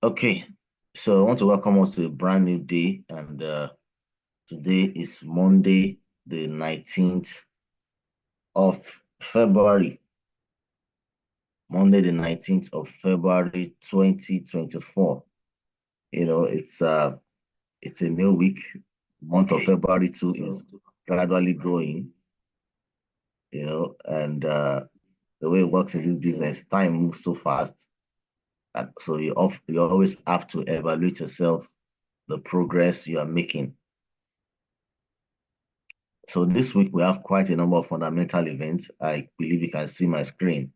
Okay, so I want to welcome us to a brand new day, and today is Monday, the 19th of February. Monday, the 19th of February, 2024. It's a new week. Month of February too is gradually growing, and the way it works in this business, time moves so fast, and so you always have to evaluate yourself, the progress you are making. So this week we have quite a number of fundamental events. I believe you can see my screen.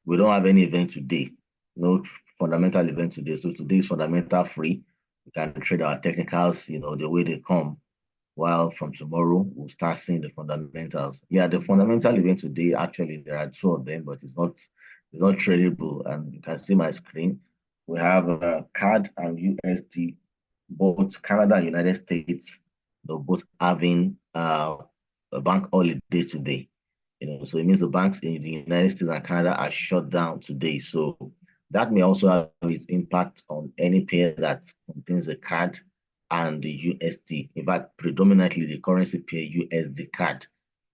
We don't have any event today, no fundamental event today. So today is fundamental free. We can trade our technicals, the way they come. While from tomorrow we'll start seeing the fundamentals. Yeah, the fundamental event today, actually there are two of them, but it's not tradable. And you can see my screen. We have CAD and USD, both Canada and United States, both having a bank holiday today. So it means the banks in the United States and Canada are shut down today. So that may also have its impact on any pair that contains the CAD and the USD. In fact, predominantly the currency pair USD CAD.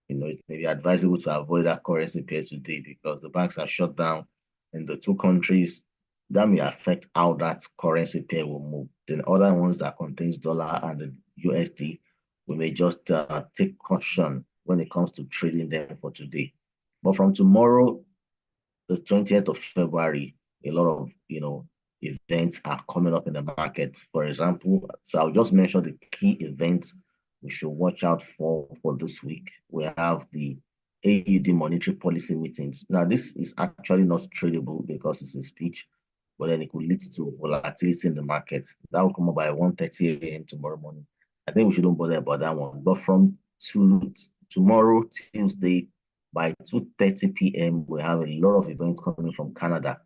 It may be advisable to avoid that currency pair today because the banks are shut down in the two countries. That may affect how that currency pair will move. Then other ones that contains dollar and the USD, we may just take caution when it comes to trading them for today. But from tomorrow, the 20th of February, a lot of events are coming up in the market. For example, so I'll just mention the key events we should watch out for this week. We have the AUD monetary policy meetings. Now, this is actually not tradable because it's a speech, but then it could lead to volatility in the market. That will come up by 1:30 a.m. tomorrow morning. I think we shouldn't bother about that one. But from tomorrow, Tuesday, by 2:30 p.m., we have a lot of events coming from Canada.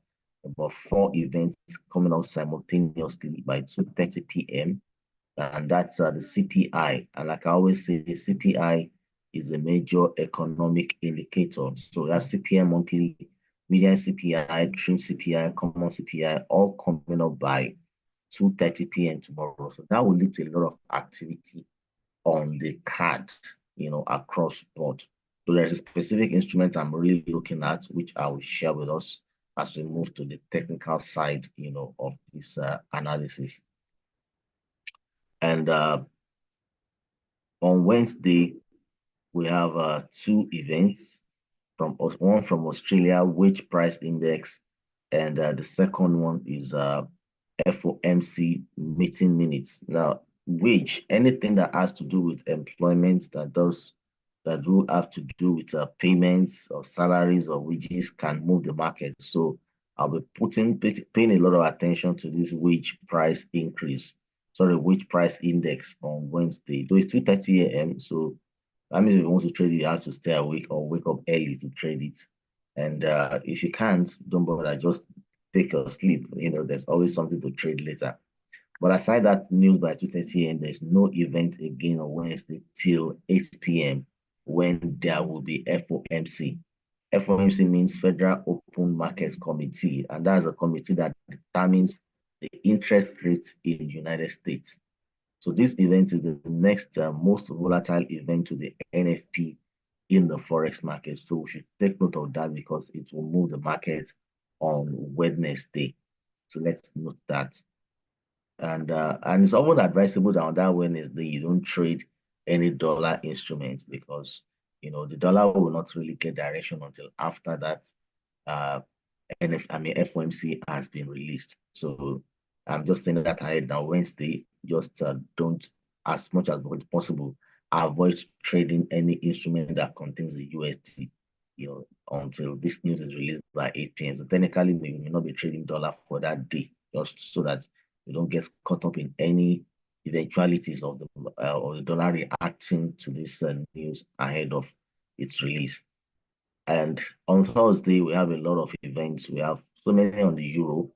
About 4 events coming out simultaneously by 2:30 p.m. And that's the CPI. And like I always say, the CPI is a major economic indicator. So we have CPI monthly, median CPI, trim CPI, common CPI, all coming up by 2:30 p.m. tomorrow. So that will lead to a lot of activity on the CAD, across board. So there's a specific instrument I'm really looking at, which I will share with us as we move to the technical side, of this analysis. And on Wednesday, we have 2 events. One from Australia, wage price index, and the second one is FOMC meeting minutes. Now, wage, anything that has to do with employment that do have to do with payments or salaries or wages can move the market. So I'll be paying a lot of attention to this wage price increase. Sorry, wage price index on Wednesday. Though it's 2:30 a.m. So that means if you want to trade it, you have to stay awake or wake up early to trade it. And if you can't, don't bother, just take your sleep. There's always something to trade later. But aside that news by 2:30 a.m., there's no event again on Wednesday till 8 p.m. when there will be FOMC. FOMC means Federal Open Market Committee, and that's a committee that determines the interest rates in the United States. So this event is the next most volatile event to the NFP in the Forex market. So we should take note of that because it will move the market on Wednesday. So let's note that. And it's often advisable that on that Wednesday, you don't trade any dollar instruments because, the dollar will not really get direction until after that FOMC has been released. So I'm just saying that ahead now. Wednesday, just don't, as much as possible, avoid trading any instrument that contains the USD, until this news is released by 8 p.m. So technically, we may not be trading dollar for that day, just so that you don't get caught up in any eventualities of the dollar reacting to this news ahead of its release. And on Thursday, we have a lot of events. We have so many on the euro.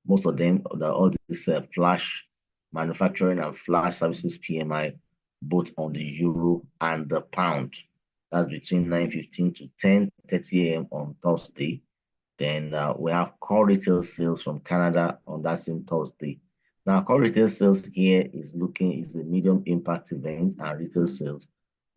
Most of them, all this flash manufacturing and flash services PMI, both on the euro and the pound. That's between 9:15 to 10:30 a.m. on Thursday. Then we have core retail sales from Canada on that same Thursday. Now, core retail sales here is a medium impact event and retail sales,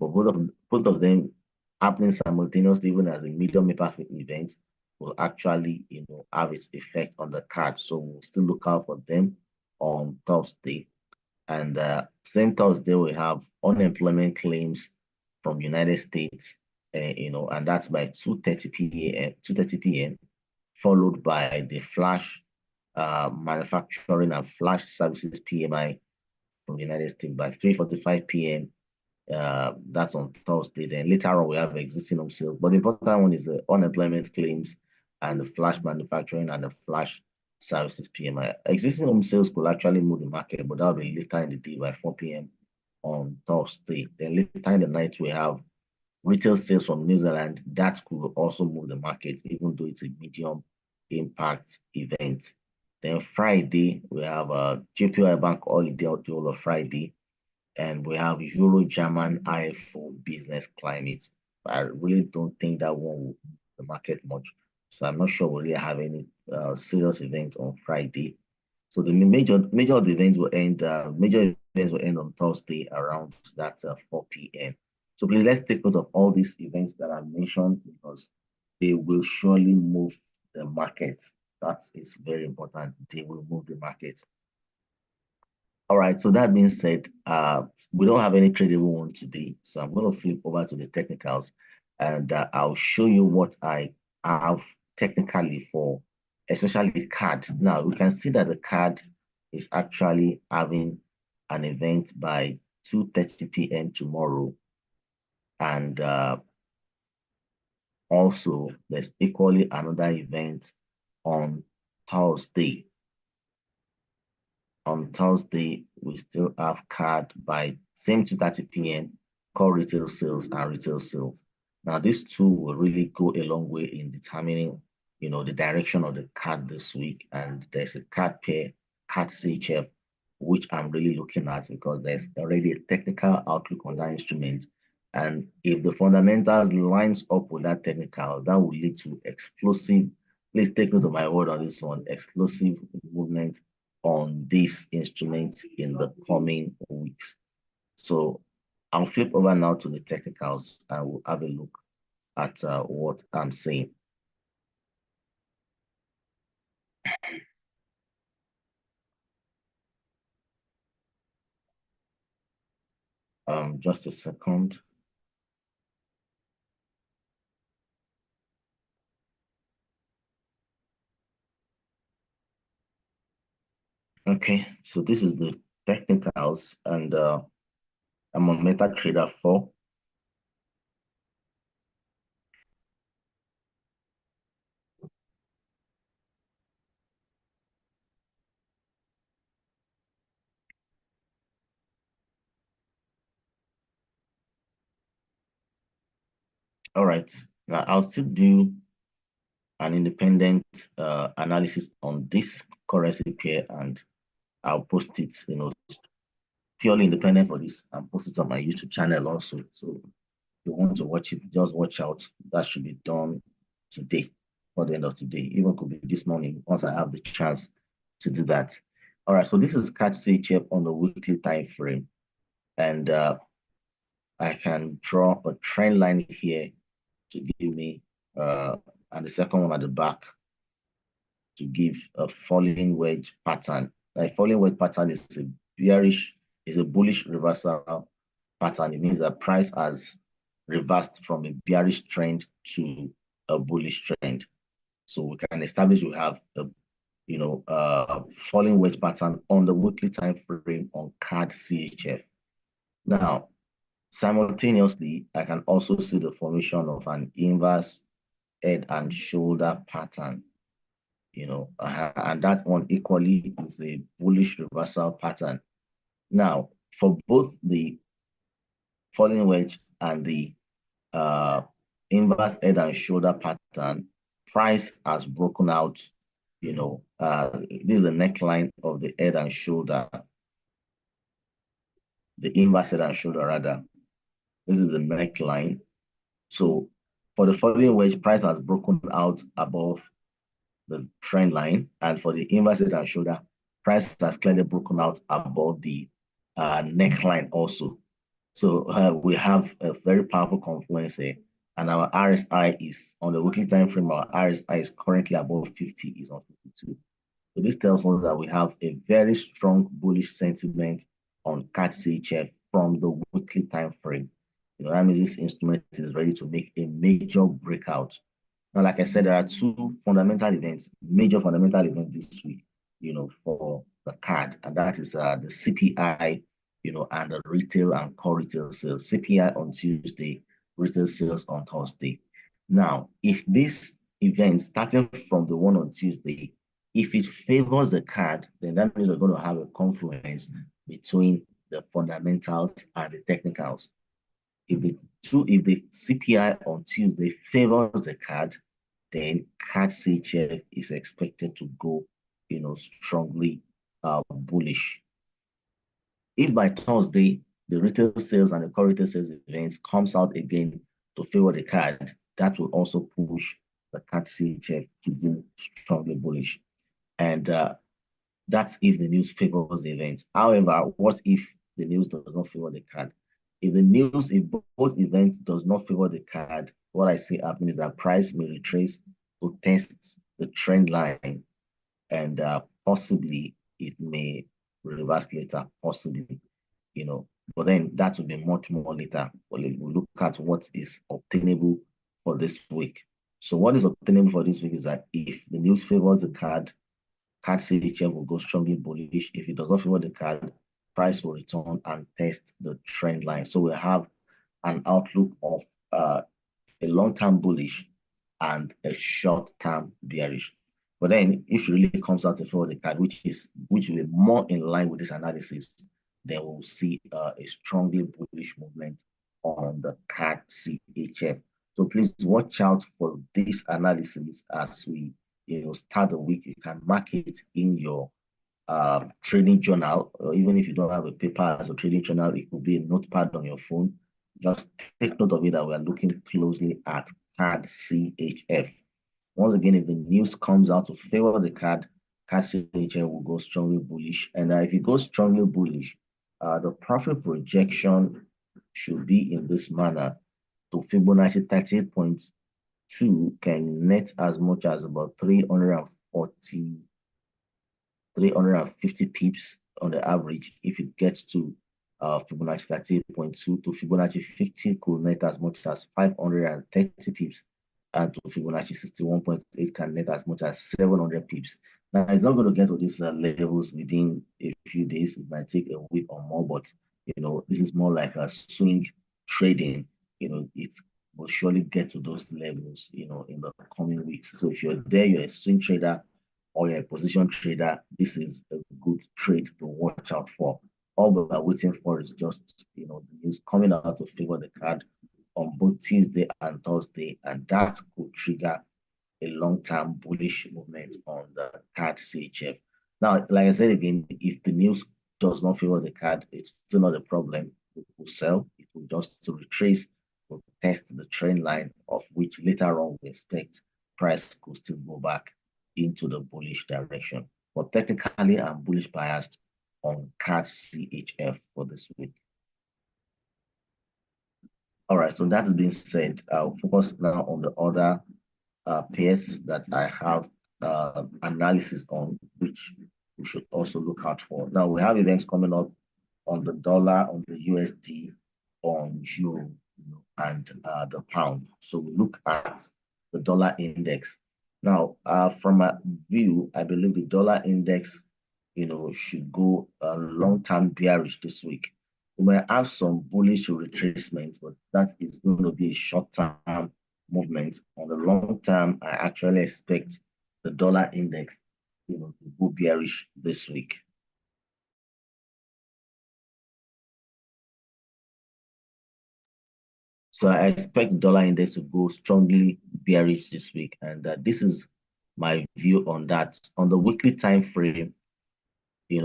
but both of them happening simultaneously, even as a medium impact event, will actually have its effect on the card. So we'll still look out for them on Thursday. And same Thursday we have unemployment claims from United States, and that's by 2:30 p.m. 2:30 p.m. followed by the flash manufacturing and flash services PMI from the United States by 3:45 p.m. That's on Thursday. Then later on, we have existing home sales. But the important one is the unemployment claims and the flash manufacturing and the flash services PMI. Existing home sales could actually move the market, but that'll be later in the day by 4 p.m. on Thursday. Then later in the night, we have retail sales from New Zealand. That could also move the market, even though it's a medium impact event. Then Friday, we have a JPY Bank holiday the whole of Friday, and we have Euro German IFO business climate. I really don't think that one will move the market much. So I'm not sure we really have any serious events on Friday. So the major of the events will end. Major events will end on Thursday around that 4 p.m. So please let's take note of all these events that I mentioned because they will surely move the market. That is very important. They will move the market. All right, so that being said, we don't have any tradable one today. So I'm going to flip over to the technicals and I'll show you what I have technically for, especially the card. Now, we can see that the card is actually having an event by 2:30 p.m. tomorrow. And also, there's equally another event on Thursday. On Thursday, we still have card by same 2:30 p.m. core retail sales and retail sales. Now, these two will really go a long way in determining, the direction of the card this week. And there's a card pair, card CHF, which I'm really looking at because there's already a technical outlook on that instrument. And if the fundamentals lines up with that technical, that will lead to explosive, please take note of my word on this one, explosive movement on this instrument in the coming weeks. So I'll flip over now to the technicals and we'll have a look at what I'm saying. Just a second. Okay, so this is the technicals and I'm on MetaTrader 4. All right, now I'll still do an independent analysis on this currency pair and I'll post it, purely independent for this and post it on my YouTube channel also. So if you want to watch it, just watch out. That should be done today, for the end of today. Even could be this morning once I have the chance to do that. All right, so this is CAD CHF on the weekly time frame. And I can draw a trend line here to give me, and the second one at the back to give a falling wedge pattern. A falling wedge pattern is a bullish reversal pattern. It means that price has reversed from a bearish trend to a bullish trend. So we can establish we have a falling wedge pattern on the weekly time frame on CAD CHF. Now, simultaneously, I can also see the formation of an inverse head and shoulder pattern, and that one equally is a bullish reversal pattern. Now, for both the falling wedge and the inverse head and shoulder pattern, price has broken out. This is the neckline of the head and shoulder, the inverse head and shoulder rather. This is the neckline. So for the falling wedge, price has broken out above the trend line. And for the inverse head and shoulder, price has clearly broken out above the neckline also. So we have a very powerful confluence here. And our RSI is on the weekly time frame, our RSI is currently above 50, is on 52. So this tells us that we have a very strong bullish sentiment on CAD CHF from the weekly time frame. That means this instrument is ready to make a major breakout. Now, like I said, there are two fundamental events, major fundamental events this week, for the CAD, and that is the CPI, and the retail and core retail sales. CPI on Tuesday, retail sales on Thursday. Now, if this event, starting from the one on Tuesday, if it favors the CAD, then that means we're going to have a confluence between the fundamentals and the technicals. If the CPI on Tuesday favors the CAD, then CAD CHF is expected to go, strongly bullish. If by Thursday the retail sales and the core retail sales events comes out again to favor the CAD, that will also push the CAD CHF to go strongly bullish. And that's if the news favors the event. However, what if the news does not favor the CAD? If both events does not favor the CAD, what I see happening is that price may retrace to test the trend line, and possibly it may reverse later, possibly, but then that will be much more later. We'll look at what is obtainable for this week. So what is obtainable for this week is that if the news favors the CAD CHF will go strongly bullish. If it does not favor the CAD, price will return and test the trend line. So we have an outlook of a long-term bullish and a short-term bearish. But then if it really comes out to favor the CAD, which will be more in line with this analysis, then we'll see a strongly bullish movement on the CAD CHF. So please watch out for this analysis as we start the week. You can mark it in your trading journal, or even if you don't have a paper as a trading journal, it could be a notepad on your phone. Just take note of it that we are looking closely at CAD CHF. Once again, if the news comes out to favor the CAD CHF will go strongly bullish. And if it goes strongly bullish, the profit projection should be in this manner. To Fibonacci 38.2 can net as much as about 350 pips on the average. If it gets to Fibonacci 38.2 to Fibonacci 50 could net as much as 530 pips, and to Fibonacci 61.8 can net as much as 700 pips. Now, it's not going to get to these levels within a few days. It might take a week or more, but this is more like a swing trading. It will surely get to those levels, in the coming weeks. So if you're there, you're a swing trader or you're a position trader, this is a good trade to watch out for. All we are waiting for is just, the news coming out to favor the CAD on both Tuesday and Thursday, and that could trigger a long-term bullish movement on the CAD CHF. Now, like I said again, if the news does not favor the CAD, it's still not a problem. It will sell. It will just retrace, will test the trend line, of which later on we expect price could still go back into the bullish direction. But technically, I'm bullish biased on CAD CHF for this week. All right, so that has been said. I'll focus now on the other pairs that I have analysis on, which we should also look out for. Now, we have events coming up on the dollar, on the USD, on euro, and the pound. So we look at the dollar index. Now, from a view, I believe the dollar index, should go long-term bearish this week. We might have some bullish retracement, but that is going to be a short-term movement. On the long term, I actually expect the dollar index, to go bearish this week. So I expect the dollar index to go strongly bearish this week, and this is my view on that. On the weekly time frame, we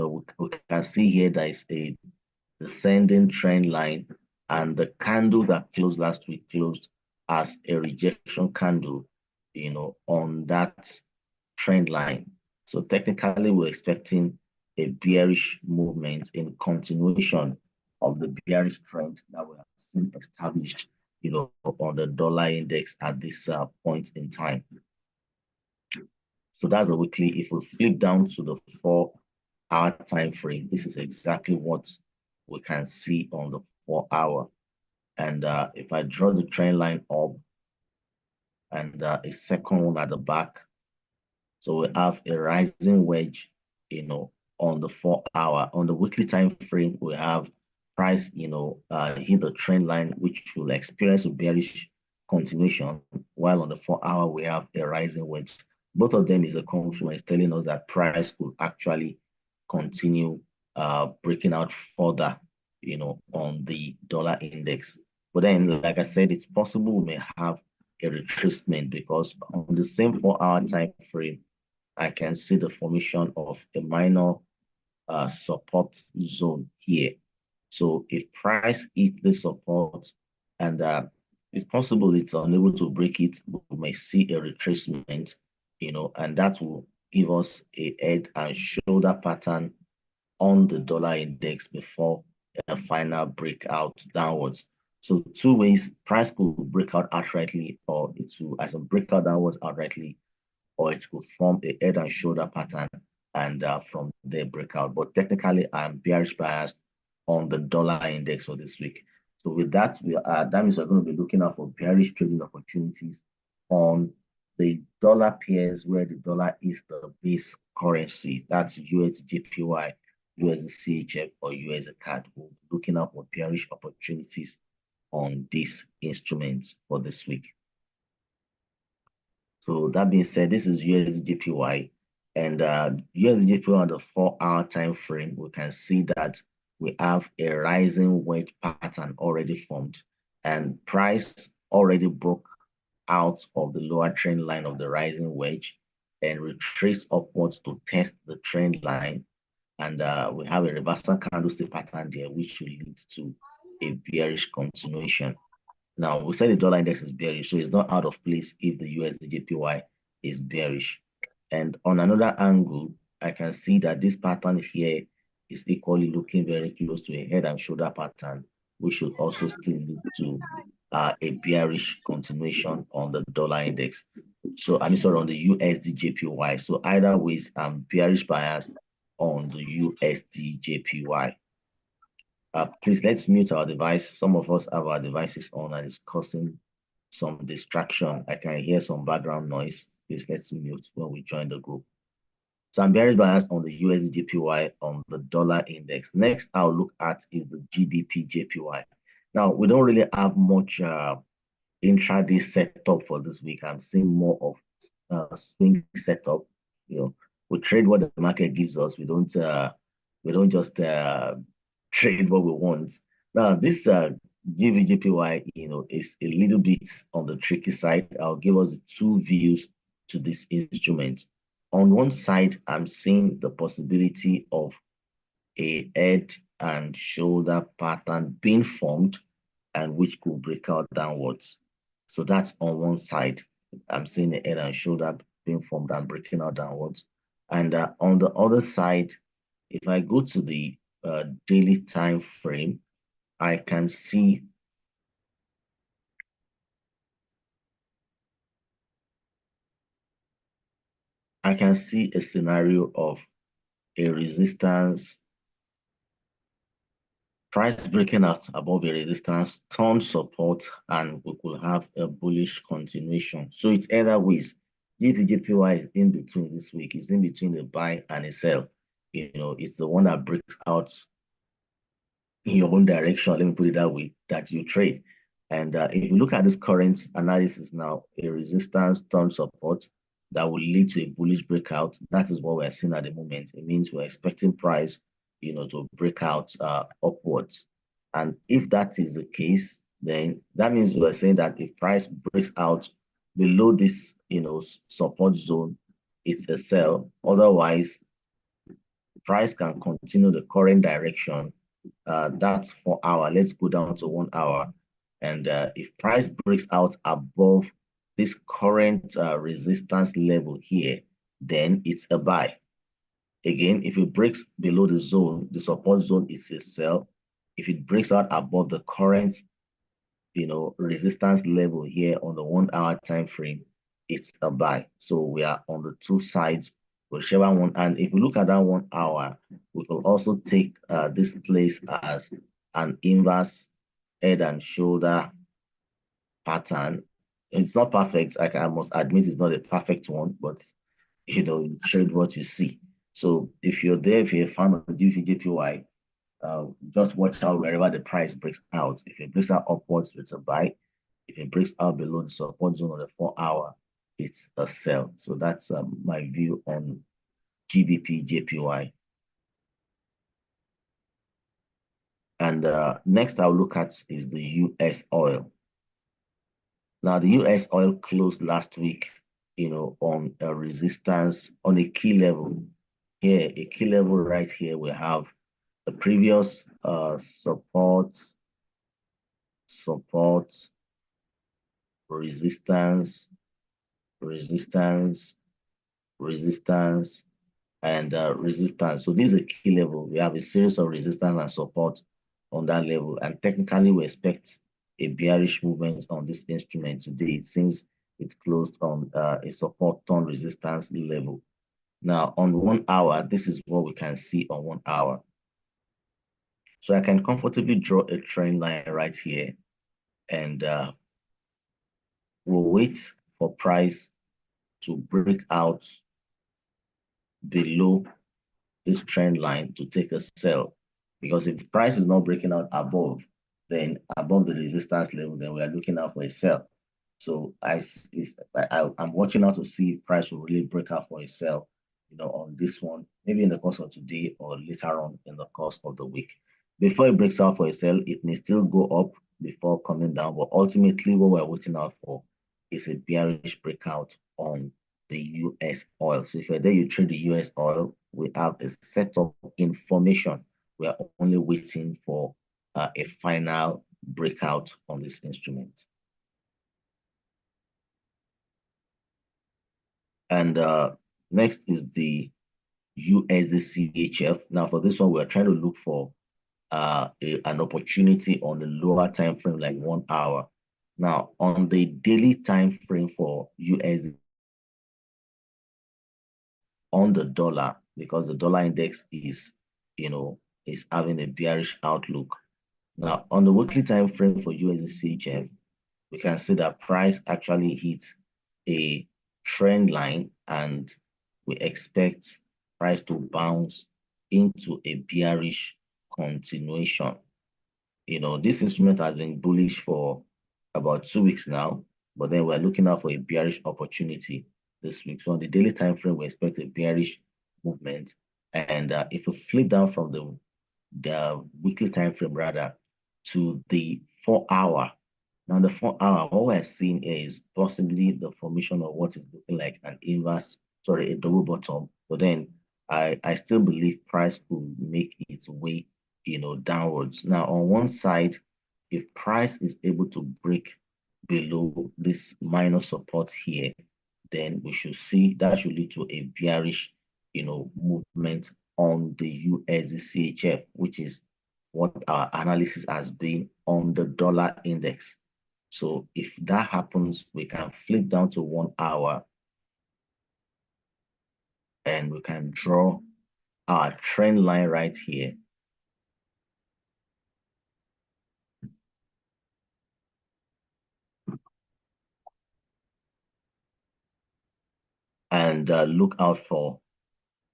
can see here there is a descending trend line, and the candle that closed last week closed as a rejection candle, on that trend line. So technically, we're expecting a bearish movement in continuation of the bearish trend that we have seen established, on the dollar index at this point in time. So that's a weekly. If we flip down to the 4-hour time frame, this is exactly what we can see on the 4-hour. And if I draw the trend line up and a second one at the back, so we have a rising wedge, on the 4-hour. On the weekly time frame, we have price, hit the trend line, which will experience a bearish continuation, while on the 4-hour, we have a rising wedge. Both of them is a confluence telling us that price could actually continue breaking out further, on the dollar index. But then, like I said, it's possible we may have a retracement because on the same 4-hour time frame, I can see the formation of a minor support zone here. So if price hits the support and it's possible it's unable to break it, we may see a retracement, and that will give us a head and shoulder pattern on the dollar index before a final breakout downwards. So two ways, price could break out outrightly, or it will as a breakout downwards outrightly, or it could form a head and shoulder pattern and from there breakout. But technically, I'm bearish biased on the dollar index for this week. So with that, that means we're going to be looking out for bearish trading opportunities on the dollar pairs where the dollar is the base currency. That's USDJPY, USDCHF, or USD CAD. We'll be looking out for bearish opportunities on these instruments for this week. So that being said, this is USDJPY, and USDJPY on the 4-hour time frame, we can see that we have a rising wedge pattern already formed, and price already broke out of the lower trend line of the rising wedge and retraced upwards to test the trend line. And we have a reversal candlestick pattern there, which will lead to a bearish continuation. Now, we said the dollar index is bearish, so it's not out of place if the USDJPY is bearish. And on another angle, I can see that this pattern here is equally looking very close to a head and shoulder pattern, which should also still lead to a bearish continuation on the dollar index. So, I mean, sorry, on the USDJPY. So either ways, I'm bearish biased on the USDJPY. Please let's mute our device. Some of us have our devices on and it's causing some distraction. I can hear some background noise. Please let's mute when we join the group. So I'm bearish biased on the USDJPY on the dollar index. Next, I'll look at is the GBPJPY. Now, we don't really have much intraday setup for this week. I'm seeing more of swing setup. We trade what the market gives us. We don't just trade what we want. Now, this GBJPY, is a little bit on the tricky side. I'll give us two views to this instrument. On one side, I'm seeing the possibility of a head and shoulder pattern being formed and which could break out downwards. So that's on one side. I'm seeing the head and shoulder being formed and breaking out downwards. And on the other side, if I go to the daily time frame, I can see a scenario of a resistance, price breaking out above a resistance, turn support, and we could have a bullish continuation. So it's either ways. GBJPY is in between this week. It's in between a buy and a sell. It's the one that breaks out in your own direction, let me put it that way, that you trade. And if you look at this current analysis now, a resistance turn support that will lead to a bullish breakout. That is what we're seeing at the moment. It means we're expecting price, to break out upwards. And if that is the case, then that means we're saying that if price breaks out below this, support zone, it's a sell. Otherwise, price can continue the current direction. That's 4 hour. Let's go down to 1 hour. And if price breaks out above this current resistance level here, then it's a buy. Again, if it breaks below the zone, the support zone, it's a sell. If it breaks out above the current, resistance level here on the 1 hour time frame, it's a buy. So we are on the two sides, whichever one. And if we look at that 1 hour, we can also take this place as an inverse head and shoulder pattern. It's not perfect. I must admit it's not a perfect one, but you trade what you see. So if you're there, if you're a fan of the DVJPY, just watch out wherever the price breaks out. If it breaks out upwards, it's a buy. If it breaks out below the support zone on the 4 hour, it's a sell. So that's my view on GBP JPY. And next I'll look at is the US oil. Now the US oil closed last week, on a resistance on a key level. Here, a key level right here, we have the previous support, resistance, resistance, resistance, and resistance. So this is a key level. We have a series of resistance and support on that level. And technically, we expect a bearish movement on this instrument today since it's closed on a support turn resistance level. Now, on 1 hour, this is what we can see on 1 hour. So I can comfortably draw a trend line right here, and we'll wait for price to break out below this trend line to take a sell. Because if the price is not breaking out above, then above the resistance level, then we are looking out for a sell. So I'm watching out to see if price will really break out for a sell, on this one, maybe in the course of today or later on in the course of the week. Before it breaks out for a sell, it may still go up before coming down, but ultimately what we're waiting out for is a bearish breakout on the US oil. So if you're there, you trade the US oil, we have a set of information. We are only waiting for a final breakout on this instrument. And next is the USD Now for this one, we're trying to look for an opportunity on the lower time frame, like 1 hour. Now on the daily time frame for USD, on the dollar, because the dollar index is having a bearish outlook. Now on the weekly time frame for USD we can see that price actually hit a trend line, and we expect price to bounce into a bearish continuation. This instrument has been bullish for about 2 weeks now, but then we're looking out for a bearish opportunity this week. So on the daily time frame, we expect a bearish movement. And if we flip down from the weekly time frame rather to the 4 hour, now the 4 hour, what we're seeing is possibly the formation of what is looking like an inverse, sorry, a double bottom. But then I still believe price will make its way, downwards. Now on one side, if price is able to break below this minor support here, then we should see that should lead to a bearish, movement on the USD which is what our analysis has been on the dollar index. So if that happens, we can flip down to 1 hour and we can draw our trend line right here. And look out for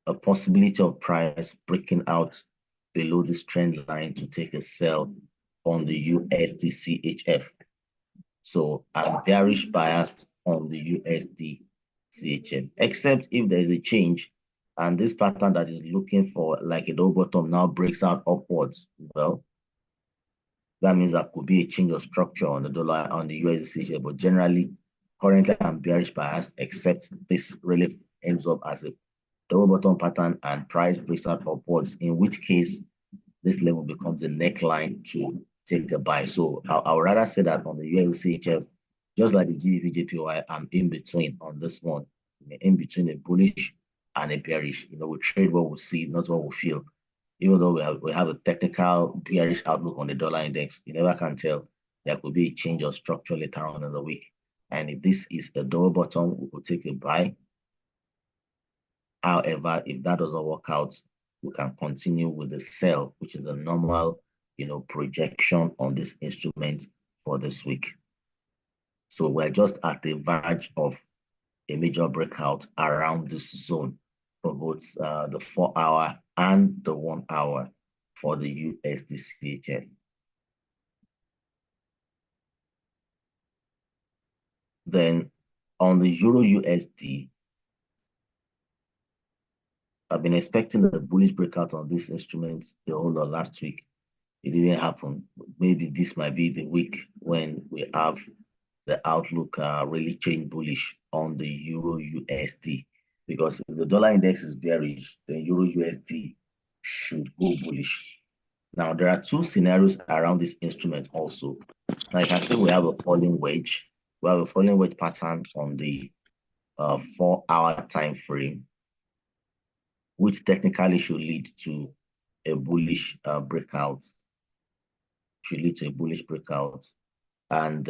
a possibility of price breaking out below this trend line to take a sell on the USD So I'm bearish biased on the USD except if there is a change and this pattern that is looking for like a double bottom now breaks out upwards. Well, that means there could be a change of structure on the dollar, on the USD but generally, currently I'm bearish biased, except this really ends up as a double bottom pattern and price breaks out upwards, in which case this level becomes a neckline to take a buy. So I would rather say that on the USD just like the GBP JPY, I'm in between on this one, in between a bullish and a bearish. We trade what we see, not what we feel. Even though we have a technical bearish outlook on the dollar index, you never can tell. There could be a change of structure later on in the week. And if this is a double bottom, we will take a buy. However, if that doesn't work out, we can continue with the sell, which is a normal, projection on this instrument for this week. So we're just at the verge of a major breakout around this zone for both the 4-hour and the 1 hour for the USD CHF. Then on the Euro USD, I've been expecting a bullish breakout on this instrument the whole of last week. It didn't happen. Maybe this might be the week when we have the outlook really change bullish on the Euro USD. Because if the dollar index is bearish, then Euro USD should go bullish. Now, there are two scenarios around this instrument also. Now, you can see we have a falling wedge. We have a falling wedge pattern on the 4-hour time frame, which technically should lead to a bullish breakout. Should lead to a bullish breakout. And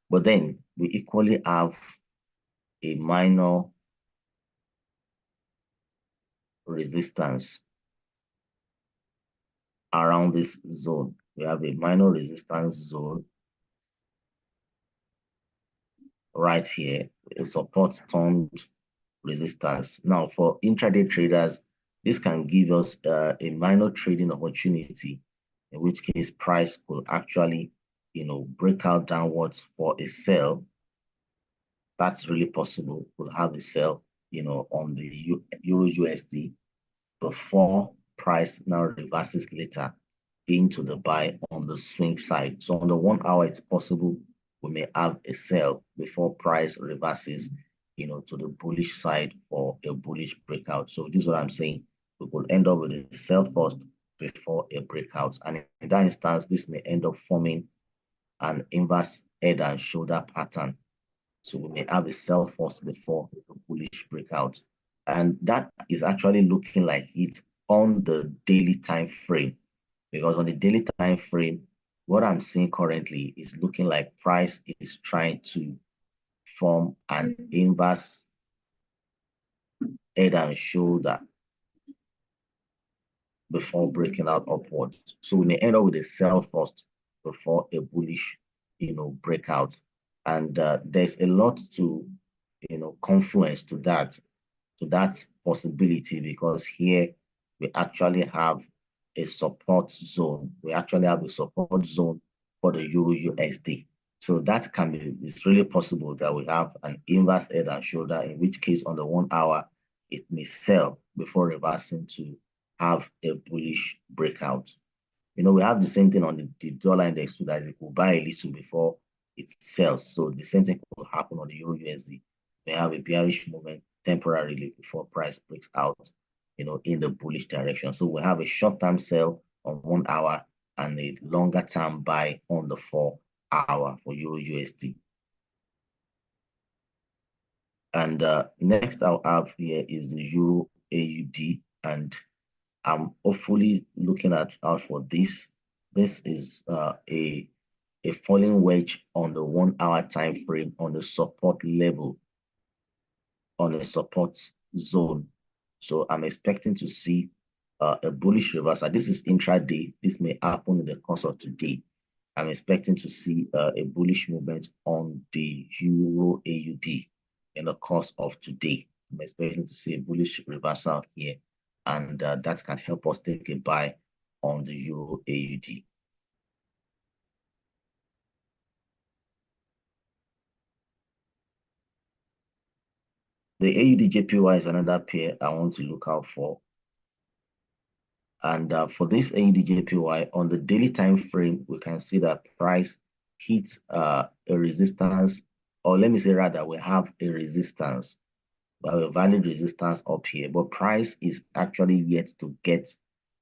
but then we equally have a minor resistance around this zone. We have a minor resistance zone right here, a support turned resistance. Now, for intraday traders, this can give us a minor trading opportunity, in which case price will actually, break out downwards for a sell. That's really possible. We'll have a sell, on the Euro USD before price now reverses later into the buy on the swing side. So on the 1 hour, it's possible we may have a sell before price reverses, to the bullish side for a bullish breakout. So this is what I'm saying. We could end up with a sell first before a breakout. And in that instance, this may end up forming an inverse head and shoulder pattern. So we may have a sell first before a bullish breakout. And that is actually looking like it on the daily time frame. Because on the daily time frame, what I'm seeing currently is looking like price is trying to form an inverse head and shoulder before breaking out upwards. So we may end up with a sell first before a bullish, breakout. And there's a lot to, confluence to that possibility, because here we actually have a support zone. We actually have a support zone for the Euro USD. So that can be, it's really possible that we have an inverse head and shoulder, in which case on the 1 hour, it may sell before reversing to have a bullish breakout. We have the same thing on the dollar index, so that it will buy a little before it sells. So the same thing will happen on the Euro USD. We have a bearish movement temporarily before price breaks out, in the bullish direction. So we have a short-term sell on 1 hour and a longer-term buy on the 4-hour for Euro USD. And next I'll have here is the Euro AUD, and I'm hopefully looking out for this. This is a falling wedge on the 1 hour time frame on the support level, on the support zone. So I'm expecting to see a bullish reversal. This is intraday. This may happen in the course of today. I'm expecting to see a bullish movement on the Euro AUD in the course of today. I'm expecting to see a bullish reversal here, and that can help us take a buy on the Euro AUD. The AUD JPY is another pair I want to look out for. And for this AUD JPY, on the daily time frame, we can see that price hits a resistance, or let me say rather, we have a resistance. We have a valid resistance up here, but price is actually yet to get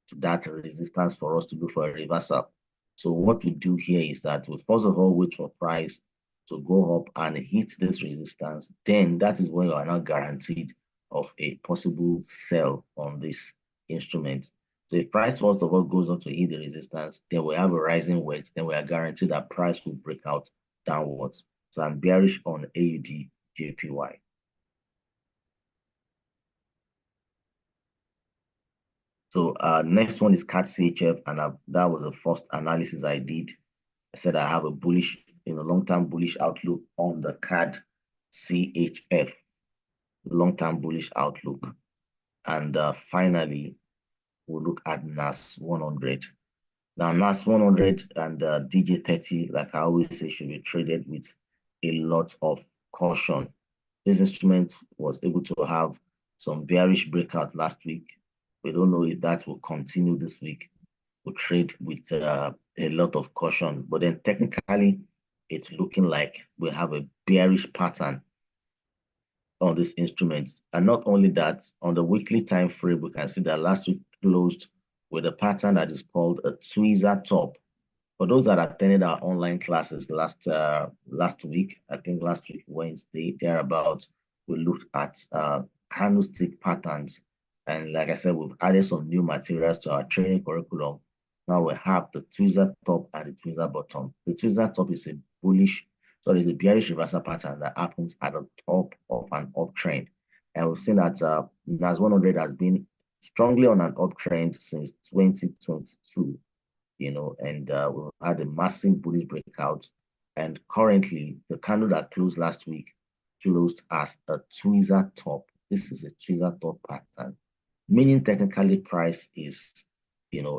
to that resistance for us to go for a reversal. So what we do here is that we first of all wait for price to go up and hit this resistance. Then that is when we are not guaranteed of a possible sell on this instrument. So if price first of all goes on to hit the resistance, then we have a rising wedge, then we are guaranteed that price will break out downwards. So I'm bearish on AUD JPY. So next one is CAD CHF, and that was the first analysis I did. I said I have a bullish, long-term bullish outlook on the CAD CHF, long-term bullish outlook. And finally, we'll look at NAS 100. Now, NAS 100 and DJ30, like I always say, should be traded with a lot of caution. This instrument was able to have some bearish breakout last week. We don't know if that will continue this week. We'll trade with a lot of caution. But then technically, it's looking like we have a bearish pattern on this instrument. And not only that, on the weekly time frame, we can see that last week closed with a pattern that is called a tweezer top. For those that attended our online classes last week, I think last week, Wednesday, thereabout, we looked at candlestick patterns. And like I said, we've added some new materials to our training curriculum. Now we have the tweezer top and the tweezer bottom. The tweezer top is a bearish reversal pattern that happens at the top of an uptrend. And we've seen that NAS 100 has been strongly on an uptrend since 2022, and we've had a massive bullish breakout. And currently, the candle that closed last week closed as a tweezer top. This is a tweezer top pattern, meaning technically price is,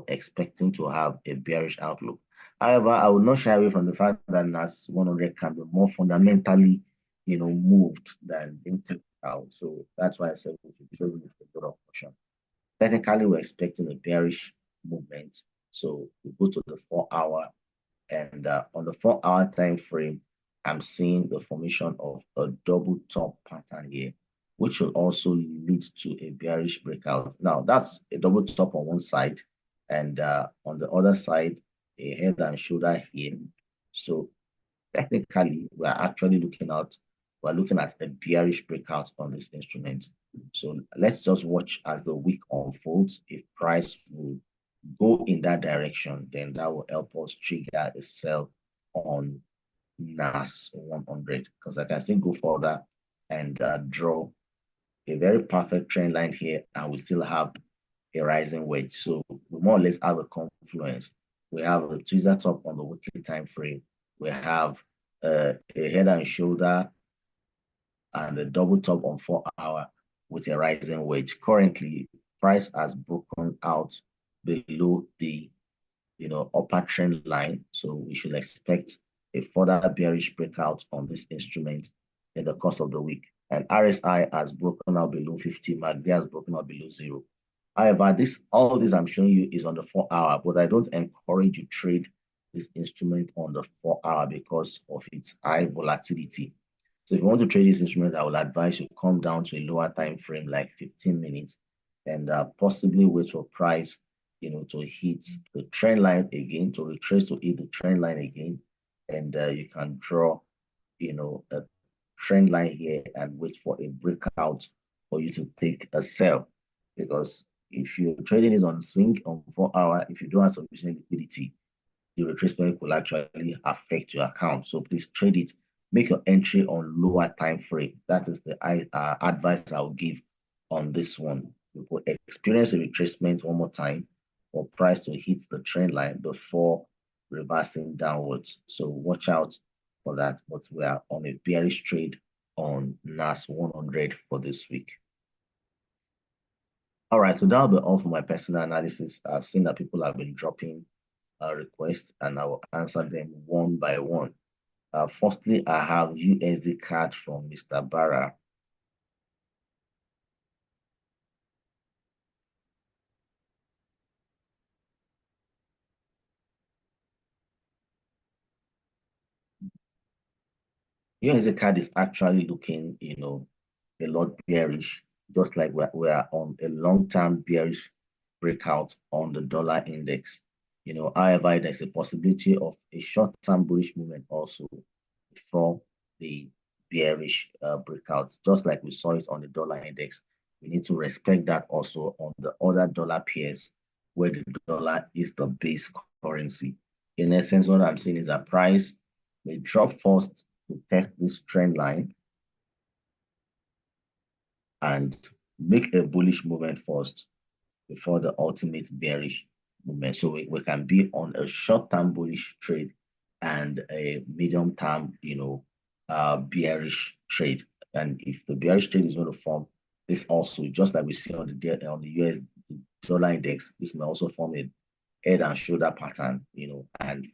expecting to have a bearish outlook. However, I will not shy away from the fact that NAS 100 can be more fundamentally, moved than being technical. So that's why I said we should be trading with a lot of caution. Technically, we're expecting a bearish movement. So we go to the 4-hour, and on the 4-hour time frame, I'm seeing the formation of a double top pattern here, which will also lead to a bearish breakout. Now, that's a double top on one side, and on the other side, a head and shoulder here. So technically, we're looking at a bearish breakout on this instrument. So let's just watch as the week unfolds. If price will go in that direction, then that will help us trigger a sell on NAS 100, because I can still go further and draw a very perfect trend line here, and we still have a rising wedge. So we more or less have a confluence. We have a tweezer top on the weekly time frame. We have a head and shoulder and a double top on 4-hour with a rising wedge. Currently, price has broken out below the upper trend line, so we should expect a further bearish breakout on this instrument in the course of the week. And RSI has broken out below 50, MACD has broken out below 0. However, all this I'm showing you is on the 4-hour, but I don't encourage you trade this instrument on the 4-hour because of its high volatility. So if you want to trade this instrument, I will advise you come down to a lower time frame, like 15 minutes, and possibly wait for price, to hit the trend line again, to retrace to hit the trend line again, and you can draw, a trend line here and wait for a breakout for you to take a sell. Because if you're trading this on swing on 4-hour, if you don't have sufficient liquidity, the retracement will actually affect your account. So please trade it. Make your entry on lower time frame. That is the advice I'll give on this one. You will experience a retracement one more time for price to hit the trend line before reversing downwards. So watch out for that. But we are on a bearish trade on NAS 100 for this week. All right, so that'll be all for my personal analysis. I've seen that people have been dropping requests, and I will answer them one by one. Firstly, I have USD card from Mr. Barra. USD card is actually looking, a lot bearish, just like we're on a long-term bearish breakout on the dollar index. However, there's a possibility of a short-term bullish movement also before the bearish breakout, just like we saw it on the dollar index. we need to respect that also on the other dollar pairs where the dollar is the base currency. In essence, what I'm saying is that price may drop first to test this trend line and make a bullish movement first before the ultimate bearish movement. So we can be on a short-term bullish trade and a medium-term, bearish trade. And if the bearish trade is going to form, this also, just like we see on the US dollar index, this may also form a head and shoulder pattern, and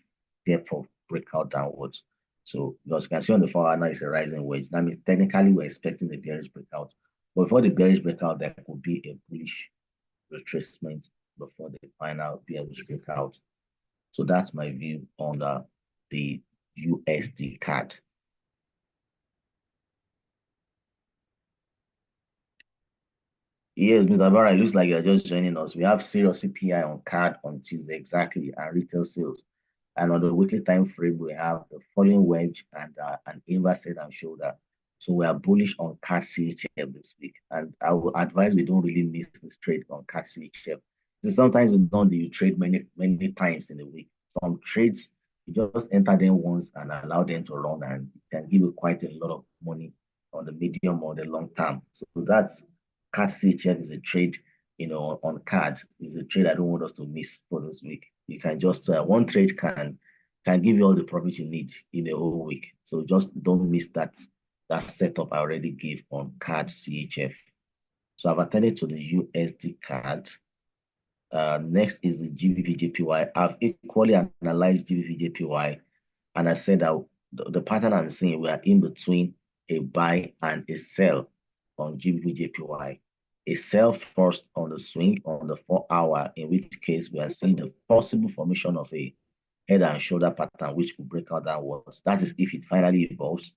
therefore break out downwards. So because you can see on the 4 hour now it's a rising wedge. That means technically we're expecting the bearish breakout. But before the bearish breakout, there could be a bullish retracement before the final bearish breakout. So that's my view on the USD card. Yes, Mr. Barra, it looks like you're just joining us. We have serious CPI on card on Tuesday, exactly, and retail sales. And on the weekly time frame, we have the falling wedge and an inverse head and shoulder. So we are bullish on CAD CHF this week. And I will advise we don't really miss this trade on CAD CHF. So sometimes you trade many times in a week. Some trades, you just enter them once and allow them to run, and it can give you quite a lot of money on the medium or the long term. So that's CAD CHF is a trade, on card is a trade I don't want us to miss for this week. You can just one trade can give you all the profit you need in a whole week. So just don't miss that setup I already gave on card CHF. So I've attended to the USD card. Next is the GBP JPY. I've equally analyzed GBP JPY, and I said that the pattern I'm seeing, we are in between a buy and a sell on GBP JPY. A sell first on the swing on the 4 hour, in which case we are seeing the possible formation of a head and shoulder pattern, which could break out downwards. That is if it finally evolves,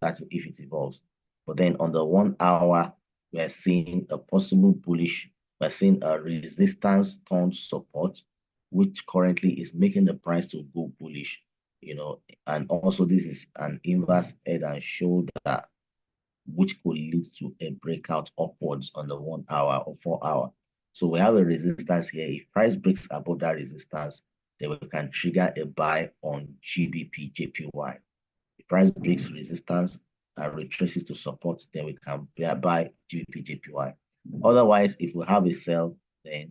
that's if it evolves. But then on the 1 hour, we're seeing a possible bullish, we're seeing a resistance turned support, which currently is making the price to go bullish, and also this is an inverse head and shoulder, which could lead to a breakout upwards on the 1 hour or 4 hour. So we have a resistance here. If price breaks above that resistance, then we can trigger a buy on GBP JPY. If price breaks resistance and retraces to support, then we can buy GBP JPY. Otherwise, if we have a sell, then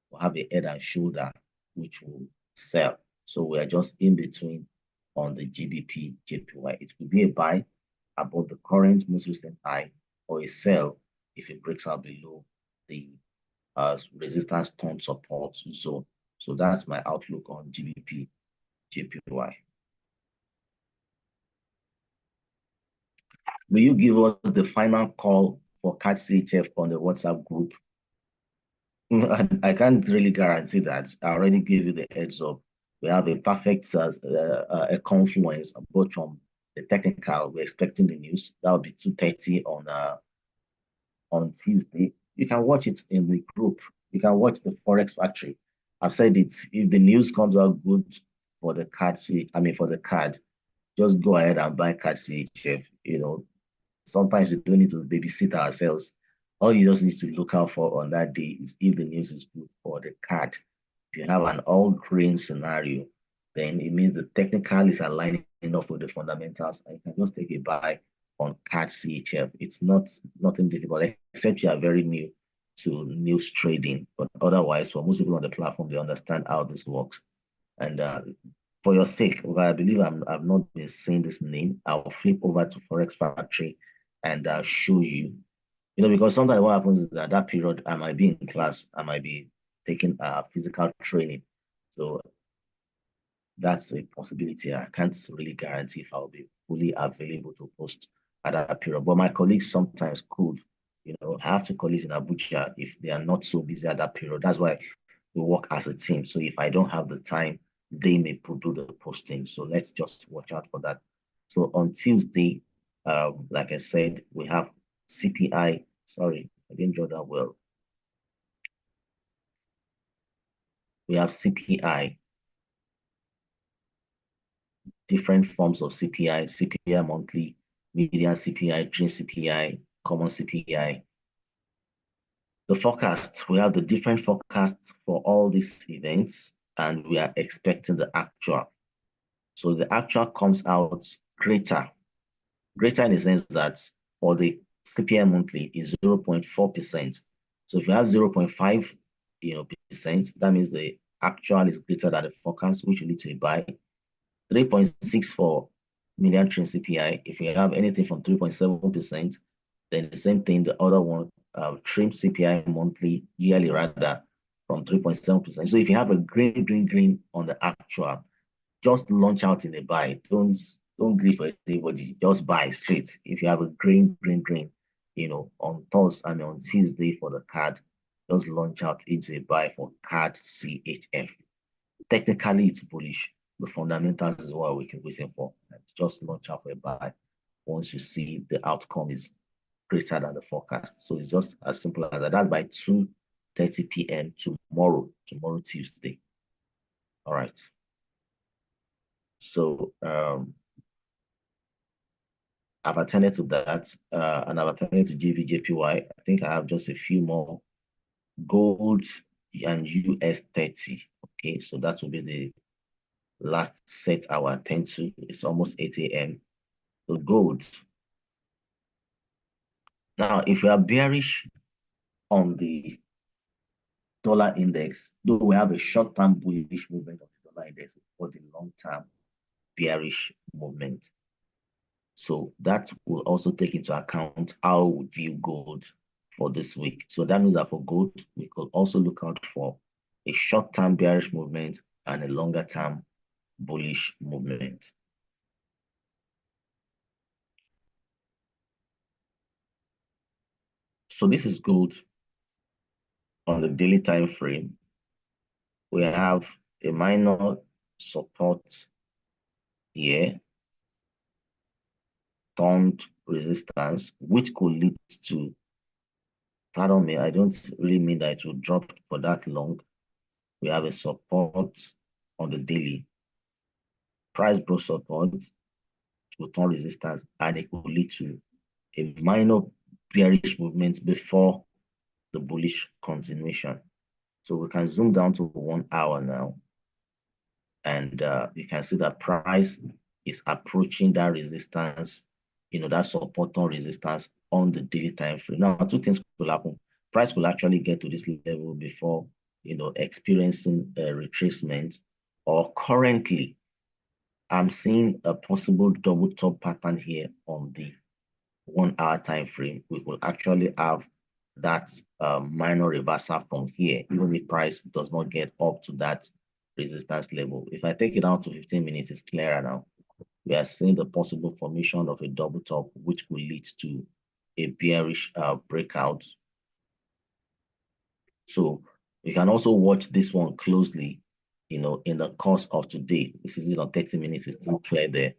we'll have a head and shoulder, which will sell. So we are just in between on the GBP JPY. It could be a buy above the current most recent high, or a sell if it breaks out below the resistance turned support zone. So that's my outlook on GBP JPY. Will you give us the final call for CAD CHF on the WhatsApp group? I can't really guarantee that. I already gave you the heads up. We have a perfect a confluence both from the technical. We're expecting the news. That will be 2:30 on Tuesday. You can watch it in the group. You can watch the Forex Factory. I've said it. If the news comes out good for the card, for the card, just go ahead and buy card CHF. Sometimes we don't need to babysit ourselves. All you just need to look out for on that day is if the news is good for the card. If you have an all-green scenario, then it means the technical is aligning enough with the fundamentals, and you can just take a buy on card CHF. It's nothing difficult, except you are very new to news trading. But otherwise, for most people on the platform, they understand how this works. And for your sake, I believe I've not been saying this name, I'll flip over to Forex Factory and show you. Because sometimes what happens is that period I might be in class, I might be taking physical training. So that's a possibility. I can't really guarantee if I'll be fully available to post at that period. But my colleagues sometimes could. I have two colleagues in Abuja if they are not so busy at that period. That's why we work as a team. So if I don't have the time, they may do the posting. So let's just watch out for that. So on Tuesday, like I said, we have CPI. Sorry, I didn't draw that well. We have CPI, different forms of CPI, CPI monthly, median CPI, trim CPI, common CPI. the forecast. We have the different forecasts for all these events, and we are expecting the actual. So the actual comes out greater. Greater in the sense that for the CPI monthly is 0.4%. So if you have 0.5, percent, that means the actual is greater than the forecast, which will lead to a buy. 3.6 for median trim CPI. If you have anything from 3.7%, then the same thing, the other one, trim CPI monthly, yearly rather, from 3.7%. So if you have a green on the actual, just launch out in a buy. Don't grieve for anybody. Just buy straight. If you have a green, on Thursday, on Tuesday for the card, just launch out into a buy for card CHF. Technically, it's bullish. The fundamentals is what we're waiting for. Just launch out for a buy once you see the outcome is greater than the forecast. So it's just as simple as that. That's by 2:30 p.m. tomorrow Tuesday. All right. So I've attended to that, and I've attended to GVJPY. I think I have just a few more. Gold and US 30. Okay, so that will be the last set I will attend to. It's almost 8 a.m. So gold. Now, if we are bearish on the dollar index, though we have a short-term bullish movement of the dollar index for the long-term bearish movement. So that will also take into account how we view gold for this week. So that means that for gold, we could also look out for a short-term bearish movement and a longer-term bullish movement. So this is gold on the daily time frame. We have a minor support here, turned resistance, which could lead to, pardon me, I don't really mean that it will drop for that long. We have a support on the daily. Price broke support to turn resistance, and it could lead to a minor bearish movement before the bullish continuation. So we can zoom down to 1 hour now, and you can see that price is approaching that resistance, that support on resistance on the daily time frame. Now, two things could happen. Price will actually get to this level before, experiencing a retracement, or currently, I'm seeing a possible double top pattern here on the 1 hour time frame. We will actually have that minor reversal from here, even if price does not get up to that resistance level. If I take it down to 15 minutes, it's clearer now. We are seeing the possible formation of a double top, which will lead to a bearish breakout. So we can also watch this one closely, in the course of today. This is it on 30 minutes, it's still clear there.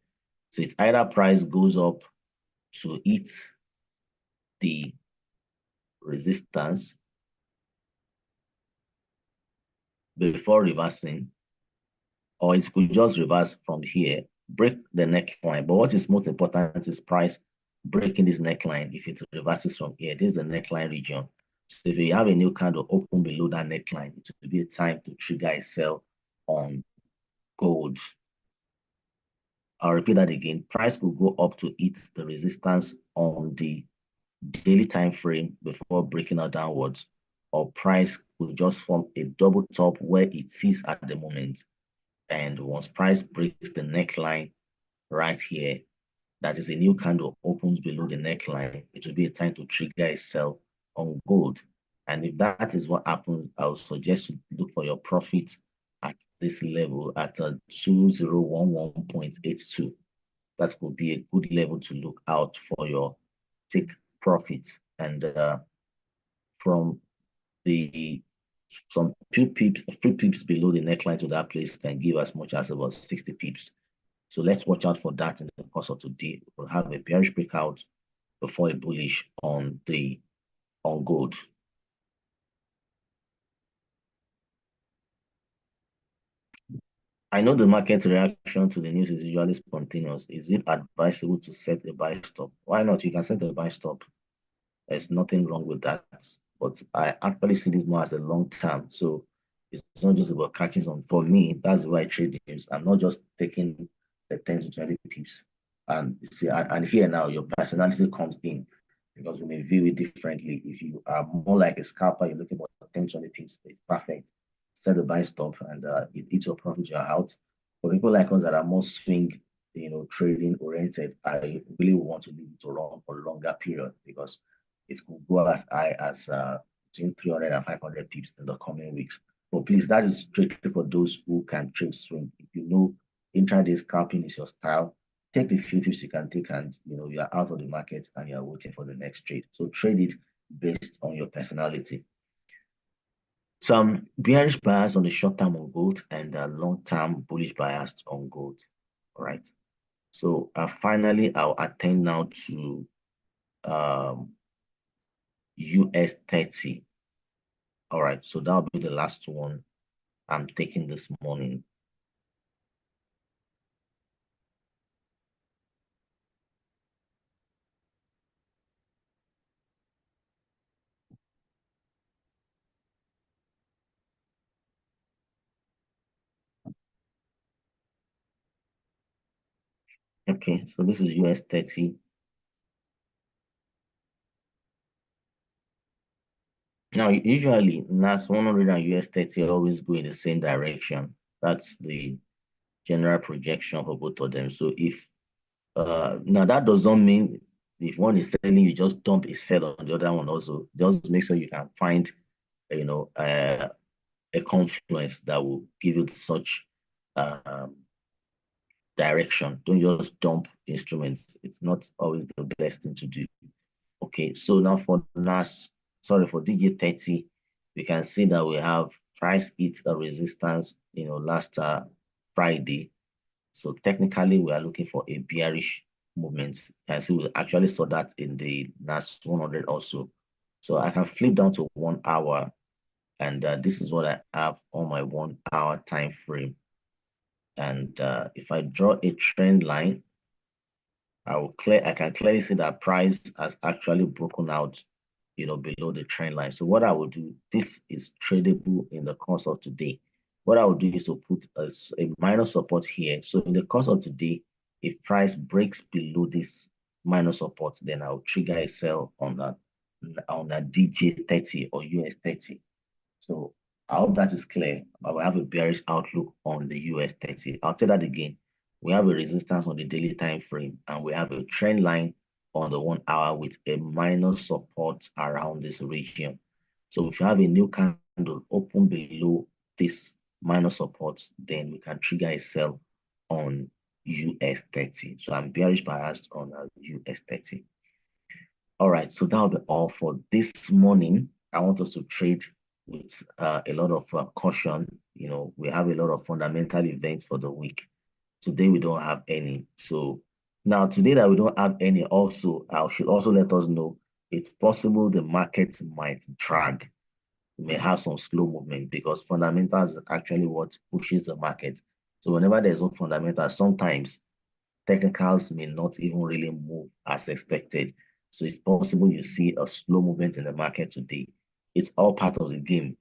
So it's either price goes up to hit the resistance before reversing, or it could just reverse from here, break the neckline. But what is most important is price breaking this neckline. If it reverses from here, this is the neckline region. So if you have a new candle open below that neckline, it will be a time to trigger a sell on gold. I'll repeat that again. Price could go up to hit the resistance on the daily time frame before breaking out downwards, or price will just form a double top where it is at the moment. And once price breaks the neckline right here, that is a new candle opens below the neckline, it will be a time to trigger a sell on gold. And if that is what happens, I would suggest you look for your profit at this level at 2011.82. That could be a good level to look out for your take profits. And from some few pips below the neckline to that place can give as much as about 60 pips. So let's watch out for that in the course of today. We'll have a bearish breakout before a bullish on gold. I know the market reaction to the news is usually spontaneous. Is it advisable to set a buy stop? Why not? You can set a buy stop. There's nothing wrong with that. but I actually see this more as a long term. So it's not just about catching some. For me, that's the way I trade games. I'm not just taking the 10 to 20 pips. And you see, and here now your personality comes in because we may view it differently. If you are more like a scalper, you're looking for 10, 20 pips, it's perfect. Set the buy stop and it eats your profit, you're out. For people like us that are more swing, trading oriented, I really want to leave it to run for a longer period because it could go as high as between 300 and 500 pips in the coming weeks. But please, that is strictly for those who can trade swing. If you know intraday scalping is your style, take the few tips you can take and you're out of the market and you're waiting for the next trade. So trade it based on your personality. Some bearish bias on the short term on gold and long-term bullish bias on gold. All right. So finally, I'll attend now to US 30. All right. So that'll be the last one I'm taking this morning. Okay, so this is US 30. Now, usually NAS 100 and US 30 always go in the same direction. That's the general projection for both of them. So if now that does not mean if one is selling, you just dump a sell on the other one also. Just make sure you can find, a confluence that will give you such direction. Don't just dump instruments. It's not always the best thing to do. Okay, so now for NAS, sorry, for DJ30, we can see that we have price hit a resistance, last Friday. So technically, we are looking for a bearish movement. You can see we actually saw that in the NAS 100 also. So I can flip down to 1 hour, and this is what I have on my 1 hour time frame. And if I draw a trend line, I can clearly see that price has actually broken out, below the trend line. So what I will do, this is tradable in the course of today. What I will do is to put a minor support here. So in the course of today, if price breaks below this minor support, then I'll trigger a sell on a DJ30 or US 30. So I hope that is clear. But we have a bearish outlook on the US 30. I'll tell that again. We have a resistance on the daily time frame, and we have a trend line on the 1 hour with a minor support around this region. So if you have a new candle open below this minor support, then we can trigger a sell on US 30. So I'm bearish biased on US 30. All right, so that'll be all for this morning. I want us to trade with a lot of caution. We have a lot of fundamental events for the week. Today, we don't have any. So now today that we don't have any also, I should also let us know it's possible the market might drag. We may have some slow movement because fundamentals is actually what pushes the market. So whenever there's no fundamentals, sometimes technicals may not even really move as expected. So it's possible you see a slow movement in the market today. It's all part of the game,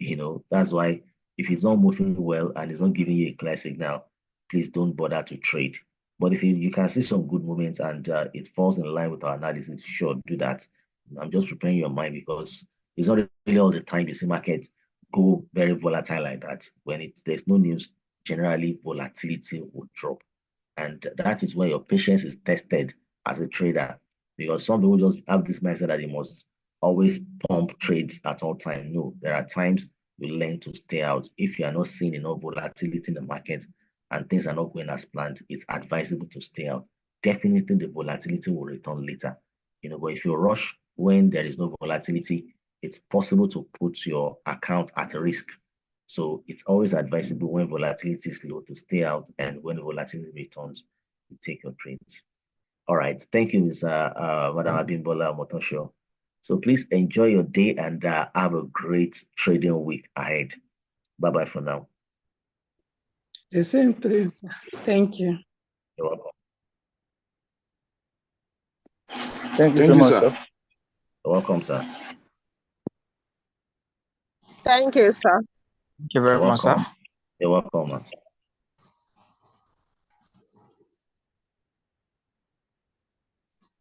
That's why if it's not moving well and it's not giving you a clear signal, please don't bother to trade. But if you can see some good movements and it falls in line with our analysis, sure, do that. I'm just preparing your mind because it's not really all the time you see market go very volatile like that. When there's no news, generally volatility will drop. And that is where your patience is tested as a trader. Because some people just have this mindset that they must always pump trades at all times. No, there are times you learn to stay out. If you are not seeing enough volatility in the market and things are not going as planned, it's advisable to stay out. Definitely the volatility will return later. But if you rush when there is no volatility, it's possible to put your account at risk. So it's always advisable when volatility is low to stay out, and when volatility returns, you take your trades. All right. Thank you, Mr. Madam Abimbola Motosho. So please enjoy your day and have a great trading week ahead. Bye-bye for now. The same to you, sir. Thank you. You're welcome. Thank you so much, sir. You're welcome, sir. Thank you, sir. Thank you very You're much, sir. welcome. You're welcome, man.